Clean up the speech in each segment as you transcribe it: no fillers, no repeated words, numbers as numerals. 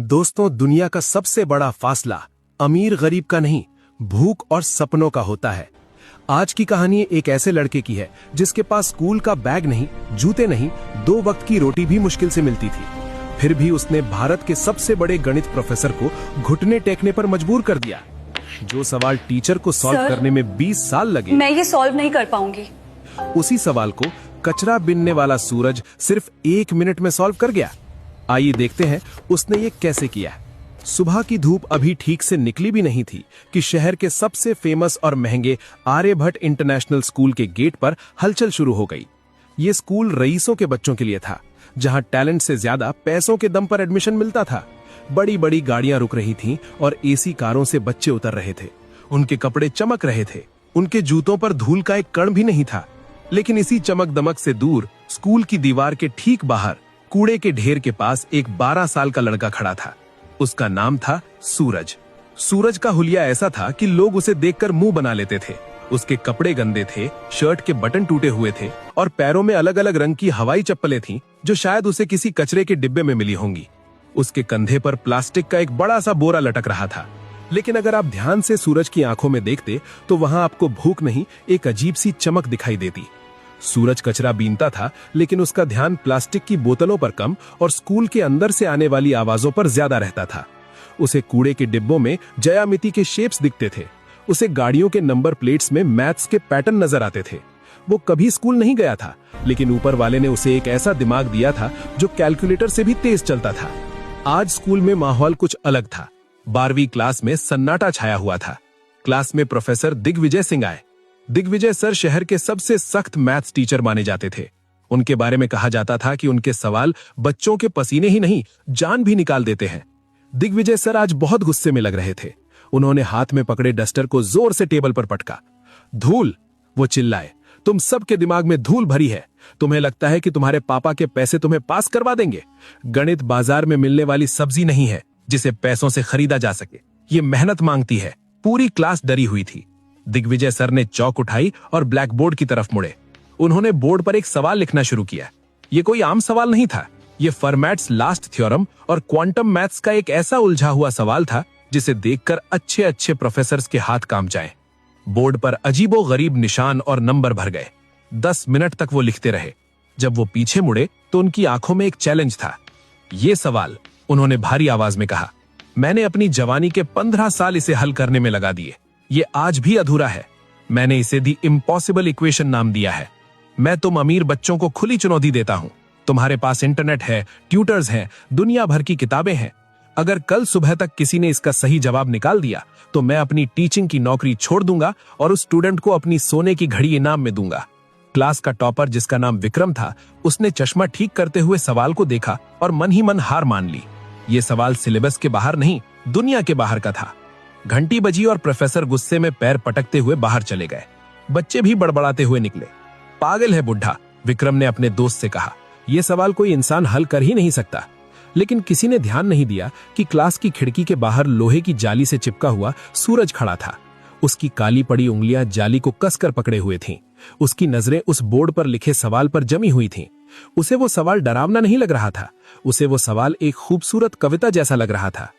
दोस्तों, दुनिया का सबसे बड़ा फासला अमीर गरीब का नहीं, भूख और सपनों का होता है। आज की कहानी एक ऐसे लड़के की है जिसके पास स्कूल का बैग नहीं, जूते नहीं, 2 वक्त की रोटी भी मुश्किल से मिलती थी। फिर भी उसने भारत के सबसे बड़े गणित प्रोफेसर को घुटने टेकने पर मजबूर कर दिया। जो सवाल टीचर को सॉल्व करने में 20 साल लगे, मैं ये सॉल्व नहीं कर पाऊंगी। उसी सवाल को कचरा बिनने वाला सूरज सिर्फ 1 मिनट में सॉल्व कर गया। आइए देखते हैं उसने ये कैसे किया। सुबह की धूप अभी ठीक से निकली भी नहीं थी कि शहर के सबसे फेमस और महंगे आर्यभट्ट इंटरनेशनल स्कूल के गेट पर हलचल शुरू हो गई। ये स्कूल रईसों के बच्चों के लिए था, जहां टैलेंट से ज्यादा पैसों के दम पर एडमिशन मिलता था। बड़ी बड़ी गाड़ियां रुक रही थीं और एसी कारों से बच्चे उतर रहे थे। उनके कपड़े चमक रहे थे, उनके जूतों पर धूल का एक कण भी नहीं था। लेकिन इसी चमक दमक से दूर स्कूल की दीवार के ठीक बाहर कूड़े के ढेर के पास एक 12 साल का लड़का खड़ा था। उसका नाम था सूरज। सूरज का हुलिया ऐसा था कि लोग उसे देखकर मुंह बना लेते थे। उसके कपड़े गंदे थे, शर्ट के बटन टूटे हुए थे और पैरों में अलग अलग रंग की हवाई चप्पलें थीं, जो शायद उसे किसी कचरे के डिब्बे में मिली होंगी। उसके कंधे पर प्लास्टिक का एक बड़ा सा बोरा लटक रहा था। लेकिन अगर आप ध्यान से सूरज की आंखों में देखते तो वहां आपको भूख नहीं, एक अजीब सी चमक दिखाई देती। सूरज कचरा बीनता था, लेकिन उसका ध्यान प्लास्टिक की बोतलों पर कम और स्कूल के अंदर से आने वाली आवाजों पर ज्यादा रहता था। उसे कूड़े के डिब्बों में ज्यामिति के शेप्स दिखते थे। उसे गाड़ियों के नंबर प्लेट्स में मैथ्स के पैटर्न नजर आते थे। वो कभी स्कूल नहीं गया था, लेकिन ऊपर वाले ने उसे एक ऐसा दिमाग दिया था जो कैलकुलेटर से भी तेज चलता था। आज स्कूल में माहौल कुछ अलग था। 12वीं क्लास में सन्नाटा छाया हुआ था। क्लास में प्रोफेसर दिग्विजय सिंह आए। दिग्विजय सर शहर के सबसे सख्त मैथ्स टीचर माने जाते थे। उनके बारे में कहा जाता था कि उनके सवाल बच्चों के पसीने ही नहीं, जान भी निकाल देते हैं। दिग्विजय सर आज बहुत गुस्से में लग रहे थे। उन्होंने हाथ में पकड़े डस्टर को जोर से टेबल पर पटका। धूल, वो चिल्लाए, तुम सबके दिमाग में धूल भरी है। तुम्हें लगता है कि तुम्हारे पापा के पैसे तुम्हें पास करवा देंगे? गणित बाजार में मिलने वाली सब्जी नहीं है जिसे पैसों से खरीदा जा सके। ये मेहनत मांगती है। पूरी क्लास डरी हुई थी। दिग्विजय सर ने चौक उठाई और ब्लैक बोर्ड की तरफ मुड़े। उन्होंने बोर्ड पर एक सवाल लिखना शुरू किया। ये कोई आम सवाल नहीं था। ये फर्मैट्स लास्ट थ्योरम और क्वांटम मैथ्स का एक ऐसा उलझा हुआ सवाल था जिसे देखकर अच्छे अच्छे प्रोफेसर्स के हाथ कांप जाएं। बोर्ड पर अजीबो गरीब निशान और नंबर भर गए। 10 मिनट तक वो लिखते रहे। जब वो पीछे मुड़े तो उनकी आंखों में एक चैलेंज था। ये सवाल, उन्होंने भारी आवाज में कहा, मैंने अपनी जवानी के 15 साल इसे हल करने में लगा दिए। ये आज भी अधूरा है। मैंने इसे दी इम्पॉसिबल इक्वेशन नाम दिया है। मैं तुम अमीर बच्चों को खुली चुनौती देता हूं। तुम्हारे पास इंटरनेट है, ट्यूटर्स हैं, दुनिया भर की किताबें हैं। अगर कल सुबह तक किसी ने इसका सही जवाब निकाल दिया तो मैं अपनी टीचिंग की नौकरी छोड़ दूंगा और उस स्टूडेंट को अपनी सोने की घड़ी इनाम में दूंगा। क्लास का टॉपर, जिसका नाम विक्रम था, उसने चश्मा ठीक करते हुए सवाल को देखा और मन ही मन हार मान ली। ये सवाल सिलेबस के बाहर नहीं, दुनिया के बाहर का था। घंटी बजी और प्रोफेसर गुस्से में पैर पटकते हुए बाहर चले गए। बच्चे भी बड़बड़ाते हुए निकले। पागल है बुढ़ा, विक्रम ने अपने दोस्त से कहा। यह सवाल कोई इंसान हल कर ही नहीं सकता। लेकिन किसी ने ध्यान नहीं दिया कि क्लास की खिड़की के बाहर लोहे की जाली से चिपका हुआ सूरज खड़ा था। उसकी काली पड़ी उंगलियां जाली को कसकर पकड़े हुए थीं। उसकी नजरें उस बोर्ड पर लिखे सवाल पर जमी हुई थीं। उसे वो सवाल डरावना नहीं लग रहा था। उसे वो सवाल एक खूबसूरत कविता जैसा लग रहा था।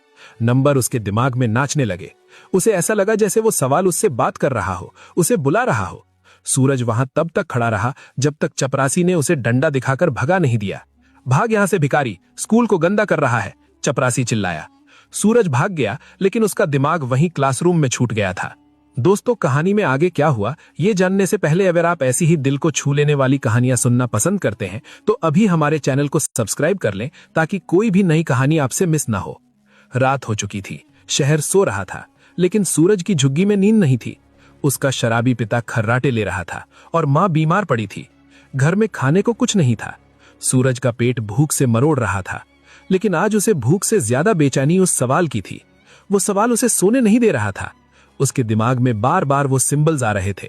नंबर उसके दिमाग में नाचने लगे। उसे ऐसा लगा जैसे वो सवाल उससे बात कर रहा हो, उसे बुला रहा हो। सूरज वहां तब तक खड़ा रहा जब तक चपरासी ने उसे डंडा दिखाकर भगा नहीं दिया। भाग यहां से भिखारी, स्कूल को गंदा कर रहा है, चपरासी चिल्लाया। सूरज भाग गया, लेकिन उसका दिमाग वहीं क्लासरूम में छूट गया था। दोस्तों, कहानी में आगे क्या हुआ ये जानने से पहले अगर आप ऐसी ही दिल को छू लेने वाली कहानियां सुनना पसंद करते हैं तो अभी हमारे चैनल को सब्सक्राइब कर लें ताकि कोई भी नई कहानी आपसे मिस ना हो। रात हो चुकी थी। शहर सो रहा था, लेकिन सूरज की झुग्गी में नींद नहीं थी। उसका शराबी पिता खर्राटे ले रहा था और मां बीमार पड़ी थी। घर में खाने को कुछ नहीं था। सूरज का पेट भूख से मरोड़ रहा था, लेकिन आज उसे भूख से ज्यादा बेचैनी उस सवाल की थी। वो सवाल उसे सोने नहीं दे रहा था। उसके दिमाग में बार बार वो सिंबल्स आ रहे थे।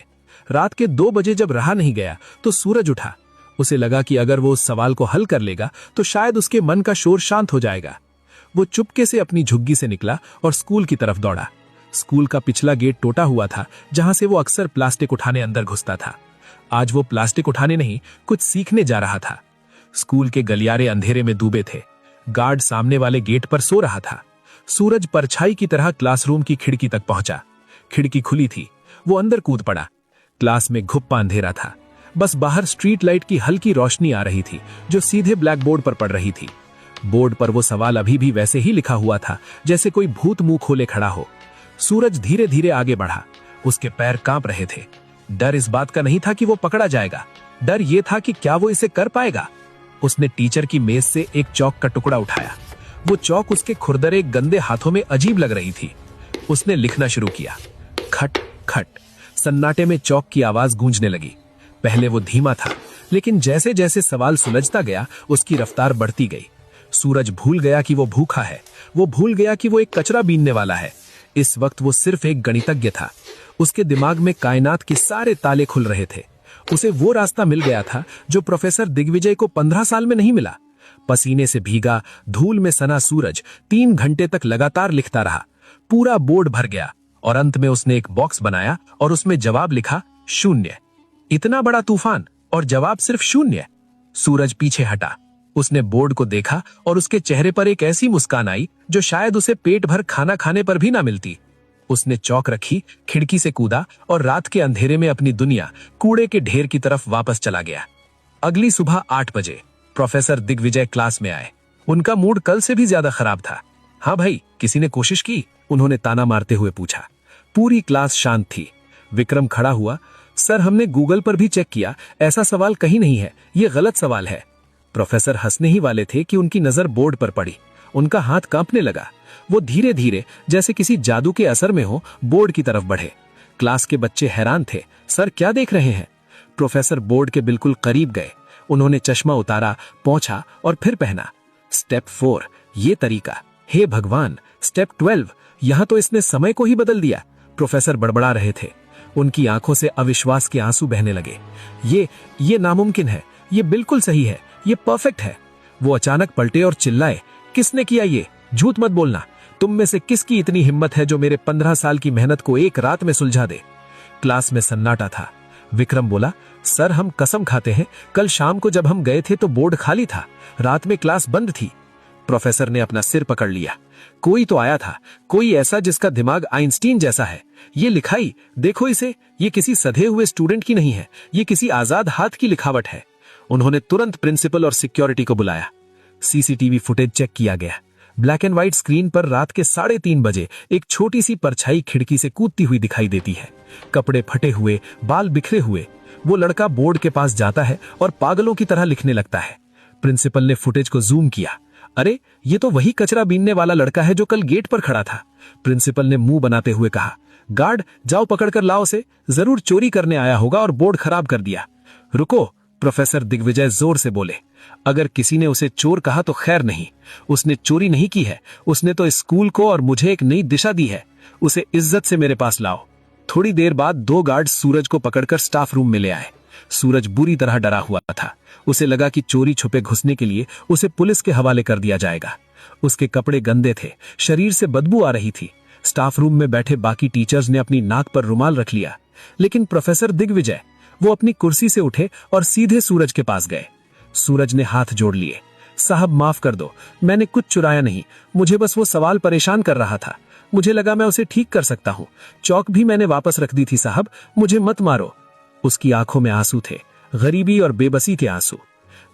रात के 2 बजे जब रहा नहीं गया तो सूरज उठा। उसे लगा कि अगर वो उस सवाल को हल कर लेगा तो शायद उसके मन का शोर शांत हो जाएगा। वो चुपके से अपनी झुग्गी से निकला और स्कूल की तरफ दौड़ा। स्कूल का पिछला गेट टूटा हुआ था, जहां से वो अक्सर प्लास्टिक उठाने अंदर घुसता था। आज वो प्लास्टिक उठाने नहीं, कुछ सीखने जा रहा था। स्कूल के गलियारे अंधेरे में डूबे थे। गार्ड सामने वाले गेट पर सो रहा था। सूरज परछाई की तरह क्लासरूम की खिड़की तक पहुंचा। खिड़की खुली थी, वो अंदर कूद पड़ा। क्लास में घुप्पा अंधेरा था, बस बाहर स्ट्रीट लाइट की हल्की रोशनी आ रही थी जो सीधे ब्लैक बोर्ड पर पड़ रही थी। बोर्ड पर वो सवाल अभी भी वैसे ही लिखा हुआ था जैसे कोई भूत मुंह खोले खड़ा हो। सूरज धीरे धीरे आगे बढ़ा। उसके पैर कांप रहे थे। डर इस बात का नहीं था कि वो पकड़ा जाएगा, डर ये था कि क्या वो इसे कर पाएगा। उसने टीचर की मेज से एक चौक का टुकड़ा उठाया। वो चौक उसके खुरदरे गंदे हाथों में अजीब लग रही थी। उसने लिखना शुरू किया। खट खट। सन्नाटे में चौक की आवाज गूंजने लगी। पहले वो धीमा था, लेकिन जैसे जैसे सवाल सुलझता गया उसकी रफ्तार बढ़ती गई। सूरज भूल गया कि वो भूखा है, वो भूल गया कि वो एक कचरा बीनने वाला है। इस वक्त वो सिर्फ एक गणितज्ञ था। उसके दिमाग में कायनात के सारे ताले खुल रहे थे। उसे वो रास्ता मिल गया था जो प्रोफेसर दिग्विजय को 15 साल में नहीं मिला। पसीने से भीगा, धूल में सना सूरज 3 घंटे तक लगातार लिखता रहा। पूरा बोर्ड भर गया और अंत में उसने एक बॉक्स बनाया और उसमें जवाब लिखा 0। इतना बड़ा तूफान और जवाब सिर्फ 0। सूरज पीछे हटा। उसने बोर्ड को देखा और उसके चेहरे पर एक ऐसी मुस्कान आई जो शायद उसे पेट भर खाना खाने पर भी ना मिलती। उसने चौक रखी, खिड़की से कूदा और रात के अंधेरे में अपनी दुनिया कूड़े के ढेर की तरफ वापस चला गया। अगली सुबह 8 बजे प्रोफेसर दिग्विजय क्लास में आए। उनका मूड कल से भी ज्यादा खराब था। हाँ भाई, किसी ने कोशिश की? उन्होंने ताना मारते हुए पूछा। पूरी क्लास शांत थी। विक्रम खड़ा हुआ। सर, हमने गूगल पर भी चेक किया, ऐसा सवाल कहीं नहीं है, ये गलत सवाल है। प्रोफेसर हंसने ही वाले थे कि उनकी नजर बोर्ड पर पड़ी। उनका हाथ कांपने लगा। वो धीरे धीरे जैसे किसी जादू के असर में हो बोर्ड की तरफ बढ़े। क्लास के बच्चे हैरान थे। सर, क्या देख रहे हैं? प्रोफेसर बोर्ड के बिल्कुल करीब गए। उन्होंने चश्मा उतारा, पोंछा और फिर पहना। स्टेप 4, ये तरीका। हे भगवान, स्टेप 12, यहां तो इसने समय को ही बदल दिया। प्रोफेसर बड़बड़ा रहे थे। उनकी आंखों से अविश्वास के आंसू बहने लगे। ये नामुमकिन है, ये बिल्कुल सही है, ये परफेक्ट है। वो अचानक पलटे और चिल्लाए, किसने किया ये? झूठ मत बोलना। तुम में से किसकी इतनी हिम्मत है जो मेरे 15 साल की मेहनत को एक रात में सुलझा दे? क्लास में सन्नाटा था। विक्रम बोला, सर, हम कसम खाते हैं, कल शाम को जब हम गए थे तो बोर्ड खाली था, रात में क्लास बंद थी। प्रोफेसर ने अपना सिर पकड़ लिया। कोई तो आया था, कोई ऐसा जिसका दिमाग आइंस्टीन जैसा है। ये लिखाई देखो इसे, ये किसी सधे हुए स्टूडेंट की नहीं है, ये किसी आजाद हाथ की लिखावट है। उन्होंने तुरंत प्रिंसिपल और सिक्योरिटी को बुलाया। सीसीटीवी फुटेज चेक किया गया। ब्लैक एंड व्हाइट स्क्रीन पर रात के 3:30 बजे एक छोटी सी परछाई खिड़की से कूदती हुई दिखाई देती है। कपड़े फटे हुए, बाल बिखरे हुए। वो लड़का बोर्ड के पास जाता है और पागलों की तरह लिखने लगता है। प्रिंसिपल ने फुटेज को जूम किया। अरे, ये तो वही कचरा बीनने वाला लड़का है जो कल गेट पर खड़ा था। प्रिंसिपल ने मुंह बनाते हुए कहा, गार्ड, जाओ पकड़कर लाओ उसे, जरूर चोरी करने आया होगा और बोर्ड खराब कर दिया। रुको, प्रोफेसर दिग्विजय जोर से बोले। अगर किसी ने उसे चोर कहा तो खैर नहीं, उसने चोरी नहीं की है, उसने तो इस स्कूल को और मुझे एक नई दिशा दी है। उसे इज्जत से मेरे पास लाओ। थोड़ी देर बाद 2 गार्ड सूरज को पकड़कर स्टाफ रूम में ले आए। सूरज बुरी तरह डरा हुआ था। उसे लगा कि चोरी छुपे घुसने के लिए उसे पुलिस के हवाले कर दिया जाएगा। उसके कपड़े गंदे थे, शरीर से बदबू आ रही थी। स्टाफ रूम में बैठे बाकी टीचर्स ने अपनी नाक पर रुमाल रख लिया, लेकिन प्रोफेसर दिग्विजय, वो अपनी कुर्सी से उठे और सीधे सूरज के पास गए। सूरज ने हाथ जोड़ लिए। साहब, माफ कर दो, मैंने कुछ चुराया नहीं, मुझे बस वो सवाल परेशान कर रहा था। मुझे लगा मैं उसे ठीक कर सकता हूँ। चौक भी मैंने वापस रख दी थी साहब, मुझे मत मारो। उसकी आंखों में आंसू थे, गरीबी और बेबसी के आंसू।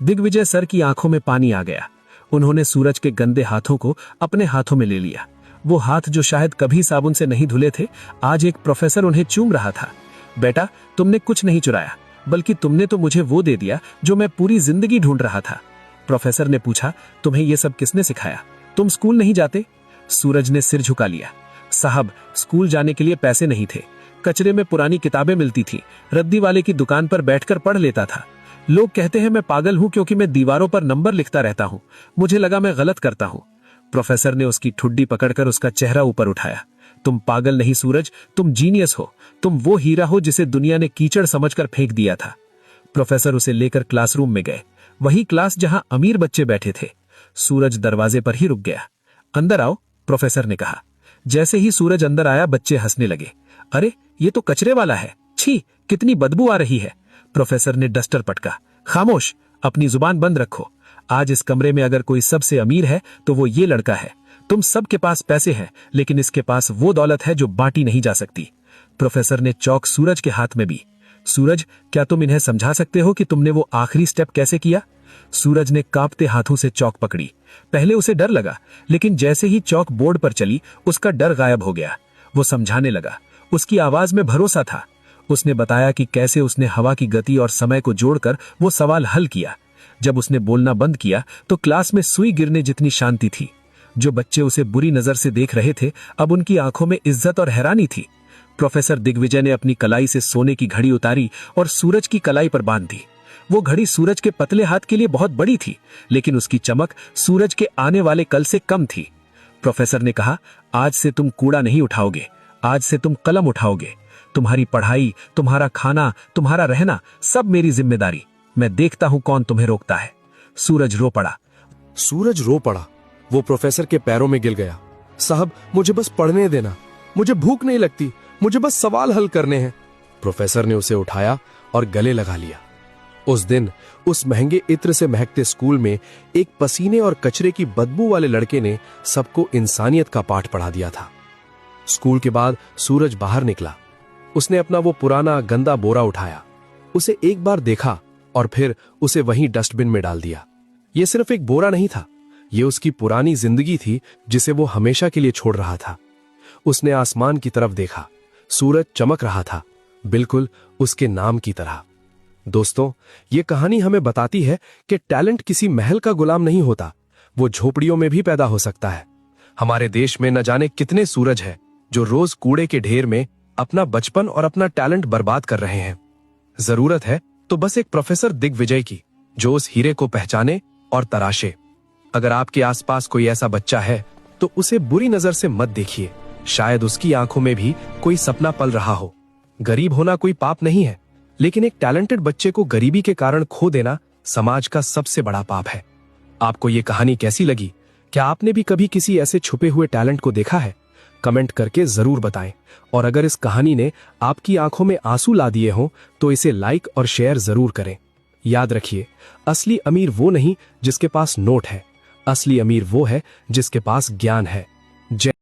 दिग्विजय सर की आंखों में पानी आ गया। उन्होंने सूरज के गंदे हाथों को अपने हाथों में ले लिया। वो हाथ जो शायद कभी साबुन से नहीं धुले थे, आज एक प्रोफेसर उन्हें चूम रहा था। बेटा, तुमने कुछ नहीं चुराया, बल्कि तुमने तो मुझे वो दे दिया जो मैं पूरी जिंदगी ढूंढ रहा था। प्रोफेसर ने पूछा, तुम्हें ये सब किसने सिखाया? तुम स्कूल नहीं जाते? सूरज ने सिर झुका लिया। साहब, स्कूल जाने के लिए पैसे नहीं थे। कचरे में पुरानी किताबें मिलती थी, रद्दी वाले की दुकान पर बैठकर पढ़ लेता था। लोग कहते हैं मैं पागल हूं क्योंकि मैं दीवारों पर नंबर लिखता रहता हूं। मुझे लगा मैं गलत करता हूं। प्रोफेसर ने उसकी ठुड्डी पकड़कर उसका चेहरा ऊपर उठाया। तुम पागल नहीं सूरज, तुम जीनियस हो। तुम वो हीरा हो जिसे दुनिया ने कीचड़ समझकर फेंक दिया था। प्रोफेसर उसे लेकर क्लासरूम में गए, वही क्लास जहां अमीर बच्चे बैठे थे। सूरज दरवाजे पर ही रुक गया। अंदर आओ, प्रोफेसर ने कहा। जैसे ही सूरज अंदर आया, बच्चे हंसने लगे। अरे, ये तो कचरे वाला है, छी, कितनी बदबू आ रही है। प्रोफेसर ने डस्टर पटका। खामोश, अपनी जुबान बंद रखो। आज इस कमरे में अगर कोई सबसे अमीर है तो वो ये लड़का है। तुम सबके पास पैसे हैं, लेकिन इसके पास वो दौलत है जो बांटी नहीं जा सकती। प्रोफेसर ने चौक सूरज के हाथ में भी। सूरज, क्या तुम इन्हें समझा सकते हो कि तुमने वो आखिरी स्टेप कैसे किया? सूरज ने कांपते हाथों से चौक पकड़ी। पहले उसे डर लगा, लेकिन जैसे ही चौक बोर्ड पर चली उसका डर गायब हो गया। वो समझाने लगा। उसकी आवाज में भरोसा था। उसने बताया कि कैसे उसने हवा की गति और समय को जोड़कर वो सवाल हल किया। जब उसने बोलना बंद किया तो क्लास में सुई गिरने जितनी शांति थी। जो बच्चे उसे बुरी नजर से देख रहे थे, अब उनकी आंखों में इज्जत और हैरानी थी। प्रोफेसर दिग्विजय ने अपनी कलाई से सोने की घड़ी उतारी और सूरज की कलाई पर बांध दी। वो घड़ी सूरज के पतले हाथ के लिए बहुत बड़ी थी, लेकिन उसकी चमक सूरज के आने वाले कल से कम थी। प्रोफेसर ने कहा, आज से तुम कूड़ा नहीं उठाओगे, आज से तुम कलम उठाओगे। तुम्हारी पढ़ाई, तुम्हारा खाना, तुम्हारा रहना, सब मेरी जिम्मेदारी। मैं देखता हूं कौन तुम्हें रोकता है। सूरज रो पड़ा। सूरज रो पड़ा। वो प्रोफेसर के पैरों में गिर गया। साहब, मुझे बस पढ़ने देना, मुझे भूख नहीं लगती, मुझे बस सवाल हल करने हैं। प्रोफेसर ने उसे उठाया और गले लगा लिया। उस दिन उस महंगे इत्र से महकते स्कूल में एक पसीने और कचरे की बदबू वाले लड़के ने सबको इंसानियत का पाठ पढ़ा दिया था। स्कूल के बाद सूरज बाहर निकला। उसने अपना वो पुराना गंदा बोरा उठाया, उसे एक बार देखा और फिर उसे वहीं डस्टबिन में डाल दिया। यह सिर्फ एक बोरा नहीं था, यह उसकी पुरानी जिंदगी थी जिसे वो हमेशा के लिए छोड़ रहा था। उसने आसमान की तरफ देखा। सूरज चमक रहा था, बिल्कुल उसके नाम की तरह। दोस्तों, ये कहानी हमें बताती है कि टैलेंट किसी महल का गुलाम नहीं होता, वो झोपड़ियों में भी पैदा हो सकता है। हमारे देश में न जाने कितने सूरज हैं जो रोज कूड़े के ढेर में अपना बचपन और अपना टैलेंट बर्बाद कर रहे हैं। जरूरत है तो बस एक प्रोफेसर दिग्विजय की, जो उस हीरे को पहचाने और तराशे। अगर आपके आसपास कोई ऐसा बच्चा है तो उसे बुरी नजर से मत देखिए। शायद उसकी आंखों में भी कोई सपना पल रहा हो। गरीब होना कोई पाप नहीं है, लेकिन एक टैलेंटेड बच्चे को गरीबी के कारण खो देना समाज का सबसे बड़ा पाप है। आपको ये कहानी कैसी लगी? क्या आपने भी कभी किसी ऐसे छुपे हुए टैलेंट को देखा है? कमेंट करके जरूर बताएं। और अगर इस कहानी ने आपकी आंखों में आंसू ला दिए हों तो इसे लाइक और शेयर जरूर करें। याद रखिए, असली अमीर वो नहीं जिसके पास नोट है, असली अमीर वो है जिसके पास ज्ञान है। जय